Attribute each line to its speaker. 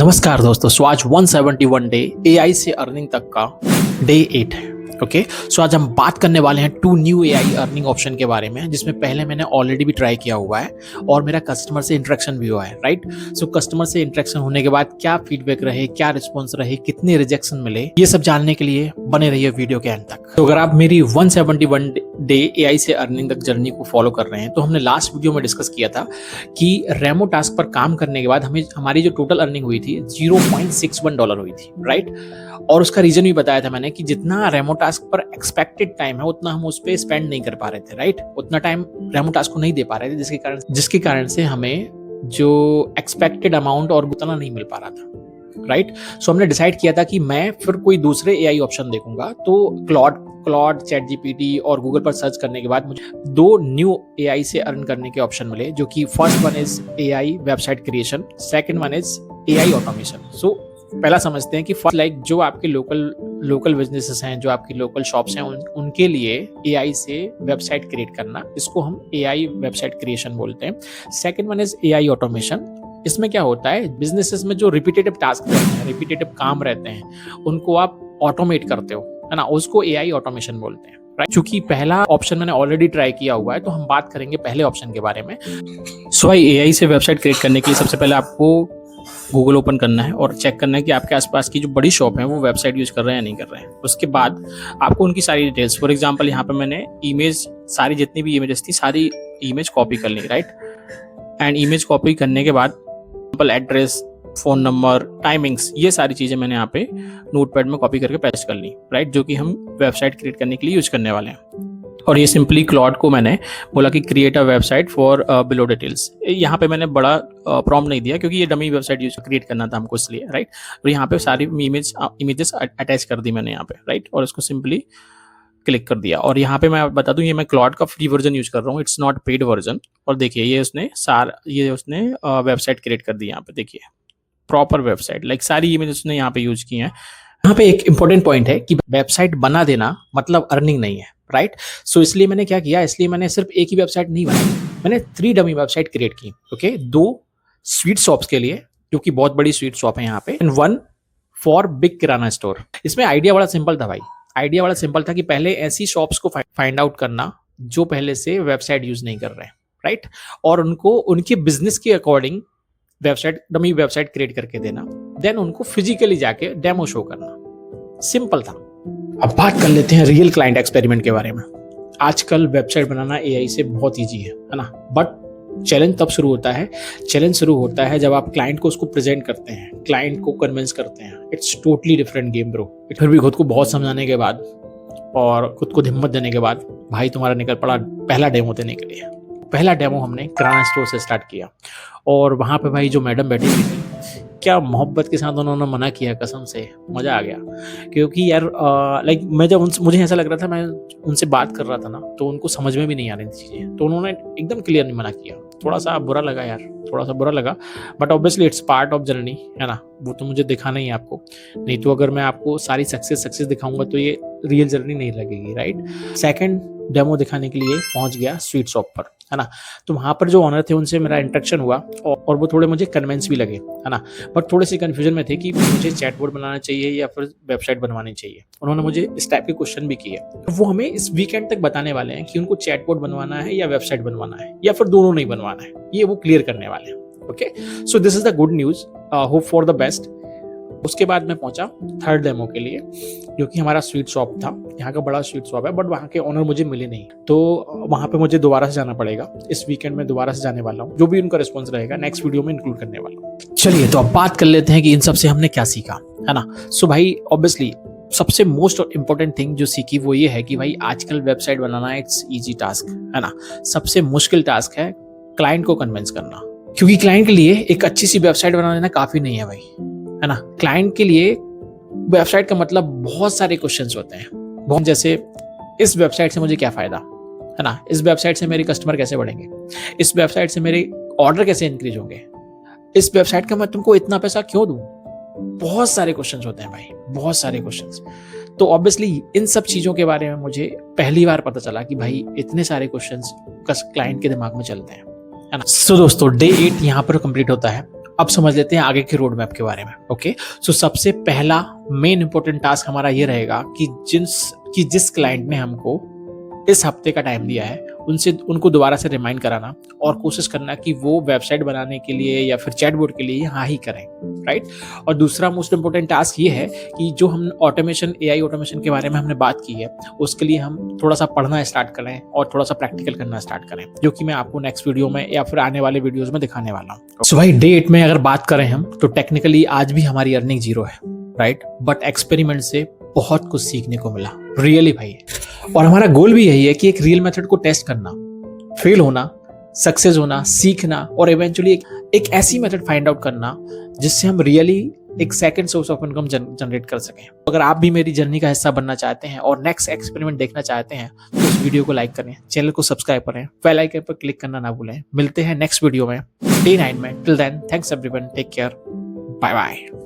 Speaker 1: नमस्कार दोस्तों, सो आज 171 डे एआई से अर्निंग तक का डे 8 है। ओके, सो आज हम बात करने वाले हैं 2 न्यू एआई अर्निंग ऑप्शन के बारे में, जिसमें पहले मैंने ऑलरेडी भी ट्राई किया हुआ है और मेरा कस्टमर से इंटरेक्शन भी हुआ है। राइट, सो कस्टमर से इंटरेक्शन होने के बाद क्या फीडबैक रहे, क्या रिस्पॉन्स रहे, कितने रिजेक्शन मिले, ये सब जानने के लिए बने रहिए वीडियो के एंड तक। तो अगर आप मेरी 171 डे एआई से अर्निंग तक जर्नी को फॉलो कर रहे हैं, तो हमने लास्ट वीडियो में डिस्कस किया था कि रेमो टास्क पर काम करने के बाद हमारी जो टोटल अर्निंग हुई थी $0.61 हुई थी। राइट, और उसका रीजन भी बताया था मैंने कि जितना रेमो टास्क पर एक्सपेक्टेड टाइम है उतना हम उस पर स्पेंड नहीं कर पा रहे थे। राइट, उतना टाइम रेमो टास्क को नहीं दे पा रहे थे, जिसके कारण से हमें जो एक्सपेक्टेड अमाउंट और उतना नहीं मिल पा रहा था। राइट, सो हमने डिसाइड किया था कि मैं फिर कोई दूसरे एआई ऑप्शन देखूंगा। तो क्लॉड, चैट जीपीटी और गूगल पर सर्च करने के बाद मुझे 2 न्यू एआई से अर्न करने के ऑप्शन मिले, जो कि first one is AI website creation, second one is AI automation. So पहला समझते हैं कि फर्स्ट जो आपके लोकल बिजनेसेस हैं, जो आपकी लोकल शॉप्स हैं, उनके लिए एआई से वेबसाइट क्रिएट करना, इसको हम एआई वेबसाइट क्रिएशन बोलते हैं। Second one is AI automation. इसमें क्या होता है, बिजनेसेस में जो रिपीटेटिव टास्क रहते हैं, रिपीटेटिव काम रहते हैं, उनको आप ऑटोमेट करते हो, है ना, उसको एआई ऑटोमेशन बोलते हैं। राइट, चूंकि पहला ऑप्शन मैंने ऑलरेडी ट्राई किया हुआ है, तो हम बात करेंगे पहले ऑप्शन के बारे में। सो भाई, एआई से वेबसाइट क्रिएट करने के लिए सबसे पहले आपको गूगल ओपन करना है और चेक करना है कि आपके आसपास की जो बड़ी शॉप है वो वेबसाइट यूज कर रहे हैं या नहीं कर रहे हैं। उसके बाद आपको उनकी सारी डिटेल्स, फॉर एग्जांपल यहाँ पे मैंने इमेज, सारी जितनी भी इमेजेस थी सारी इमेज कॉपी कर ली। राइट, एंड इमेज कॉपी करने के बाद एड्रेस, फोन नंबर, टाइमिंग्स, ये सारी चीजें मैंने यहाँ पे नोटपैड में कॉपी करके पेस्ट कर ली। राइट, जो कि हम वेबसाइट क्रिएट करने के लिए यूज करने वाले हैं। और ये सिंपली क्लॉड को मैंने बोला कि create a website for below details. यहाँ पे मैंने बड़ा प्रॉम्प्ट नहीं दिया क्योंकि ये डमी वेबसाइट यूज क्रिएट करना था हमको, इसलिए। राइट, और यहाँ पे सारी इमेजेस अटैच कर दी मैंने यहाँ पे। राइट, और इसको सिंपली क्लिक कर दिया। और यहाँ पे मैं बता दूं, ये मैं क्लॉड का फ्री वर्जन यूज कर रहा हूँ, इट्स नॉट पेड वर्जन। और देखिए ये उसने वेबसाइट क्रिएट कर दी। यहाँ पे देखिए प्रॉपर वेबसाइट, लाइक सारी इमेज उसने यहाँ पे यूज की हैं। यहाँ पे एक इंपॉर्टेंट पॉइंट है कि वेबसाइट बना देना मतलब अर्निंग नहीं है। राइट, सो इसलिए मैंने क्या किया, इसलिए मैंने सिर्फ एक ही वेबसाइट नहीं बनाई, मैंने 3 डमी वेबसाइट क्रिएट की। ओके, 2 स्वीट शॉप्स के लिए, क्योंकि बहुत बड़ी स्वीट शॉप है यहाँ पे, and 1 for big kirana store. इसमें आइडिया बड़ा सिंपल था भाई, आइडिया बड़ा सिंपल था कि पहले ऐसी शॉप्स को फाइंड आउट करना जो पहले से वेबसाइट यूज नहीं कर रहे हैं। राइट, और उनको उनके बिजनेस के अकॉर्डिंग डमी वेबसाइट क्रिएट करके देना, देन उनको फिजिकली जाके डेमो शो करना। सिंपल था। अब बात कर लेते हैं रियल क्लाइंट एक्सपेरिमेंट के बारे में। आजकल वेबसाइट बनाना एआई से बहुत इजी है ना, बट चैलेंज तब शुरू होता है जब आप क्लाइंट को उसको प्रेजेंट करते हैं, क्लाइंट को कन्विंस करते हैं। It's totally different game bro. फिर भी खुद को बहुत समझाने के बाद और खुद को हिम्मत देने के बाद भाई तुम्हारा निकल पड़ा पहला डेमो देने के लिए। पहला डेमो हमने किराना स्टोर से स्टार्ट किया, और वहाँ पे भाई जो मैडम बैठी हुई थी, क्या मोहब्बत के साथ उन्होंने मना किया, कसम से मज़ा आ गया। क्योंकि यार लाइक मैं जब मुझे ऐसा लग रहा था, मैं उनसे बात कर रहा था ना, तो उनको समझ में भी नहीं आ रही थी चीज़ें, तो उन्होंने एकदम क्लियर नहीं मना किया। थोड़ा सा बुरा लगा यार, थोड़ा सा बुरा लगा, but obviously it's part of journey, है ना, वो तो मुझे दिखाना ही है आपको। नहीं तो अगर मैं आपको सारी सक्सेस दिखाऊंगा तो ये रियल जर्नी नहीं लगेगी। राइट, सेकंड डेमो दिखाने के लिए पहुंच गया स्वीट शॉप पर, है ना। तो वहाँ पर जो ऑनर थे उनसे मेरा इंटरेक्शन हुआ और वो थोड़े मुझे कन्विंस भी लगे, है ना, बट थोड़े से कन्फ्यूजन में थे कि मुझे चैटबॉट बनाना चाहिए या फिर वेबसाइट बनवानी चाहिए। उन्होंने मुझे इस टाइप के क्वेश्चन भी किए। वो हमें इस वीकेंड तक बताने वाले हैं कि उनको चैटबॉट बनवाना है या वेबसाइट बनवाना है या फिर दोनों नहीं बनवाना है, ये वो क्लियर करने वाले हैं। Okay, so this is the good news, hope for the best. उसके बाद मैं पहुंचा थर्ड डेमो के लिए, जो कि हमारा स्वीट शॉप था। यहाँ का बड़ा स्वीट शॉप है, बट वहाँ के ओनर मुझे मिले नहीं, तो वहाँ पे मुझे दोबारा से जाना पड़ेगा। इस वीकेंड में दोबारा से जाने वाला हूँ, जो भी उनका रिस्पॉन्स रहेगा नेक्स्ट वीडियो में इंक्लूड करने वाला हूँ। चलिए, तो अब बात कर लेते हैं कि इन सब से हमने क्या सीखा, है ना। सो भाई, ऑब्वियसली सबसे मोस्ट इंपॉर्टेंट थिंग जो सीखी वो ये है कि भाई आजकल website banana it's easy task, है ना। सबसे मुश्किल टास्क है क्लाइंट को कन्विंस करना, क्योंकि क्लाइंट के लिए एक अच्छी सी वेबसाइट बना लेना काफी नहीं है भाई, है ना। क्लाइंट के लिए वेबसाइट का मतलब बहुत सारे क्वेश्चंस होते हैं, बहुत, जैसे इस वेबसाइट से मुझे क्या फायदा, है ना, इस वेबसाइट से मेरे कस्टमर कैसे बढ़ेंगे, इस वेबसाइट से मेरे ऑर्डर कैसे इंक्रीज होंगे, इस वेबसाइट का मैं तुमको इतना पैसा क्यों दूं। बहुत सारे क्वेश्चंस होते हैं भाई, बहुत सारे क्वेश्चंस। तो ऑब्वियसली इन सब चीजों के बारे में मुझे पहली बार पता चला कि भाई इतने सारे क्वेश्चंस क्लाइंट के दिमाग में चलते हैं, है ना। सो दोस्तों, डे 8 यहाँ पर कंप्लीट होता है। अब समझ लेते हैं आगे के रोड मैप के बारे में। ओके, सो सबसे पहला मेन इंपॉर्टेंट टास्क हमारा ये रहेगा कि जिस क्लाइंट ने हमको इस हफ्ते का टाइम दिया है उनको दोबारा से रिमाइंड कराना और कोशिश करना कि वो वेबसाइट बनाने के लिए या फिर चैटबॉट के लिए हाँ ही करें, राइट। और दूसरा मोस्ट इंपोर्टेंट टास्क ये है कि जो हम ऑटोमेशन, एआई ऑटोमेशन के बारे में हमने बात की है, उसके लिए हम थोड़ा सा पढ़ना स्टार्ट करें और थोड़ा सा प्रैक्टिकल करना स्टार्ट करें, जो कि मैं आपको नेक्स्ट वीडियो में या फिर आने वाले वीडियोज में दिखाने वाला हूँ। सो भाई डे 8 में अगर बात करें हम तो टेक्निकली आज भी हमारी अर्निंग 0 है, राइट, बट एक्सपेरिमेंट से बहुत कुछ सीखने को मिला, रियली भाई। और हमारा गोल भी यही है कि एक रियल मेथड को टेस्ट करना, फेल होना, सक्सेस होना, सीखना और इवेंचुअली एक ऐसी मेथड फाइंड आउट करना जिससे हम रियली एक second source of income generate कर सकें। अगर आप भी मेरी जर्नी का हिस्सा बनना चाहते हैं और नेक्स्ट एक्सपेरिमेंट देखना चाहते हैं तो इस वीडियो को लाइक करें, चैनल को सब्सक्राइब करें, बेल आइकन पर क्लिक करना ना भूलें। मिलते हैं नेक्स्ट वीडियो में डे 9 में। Till then thanks everyone, take care, bye bye.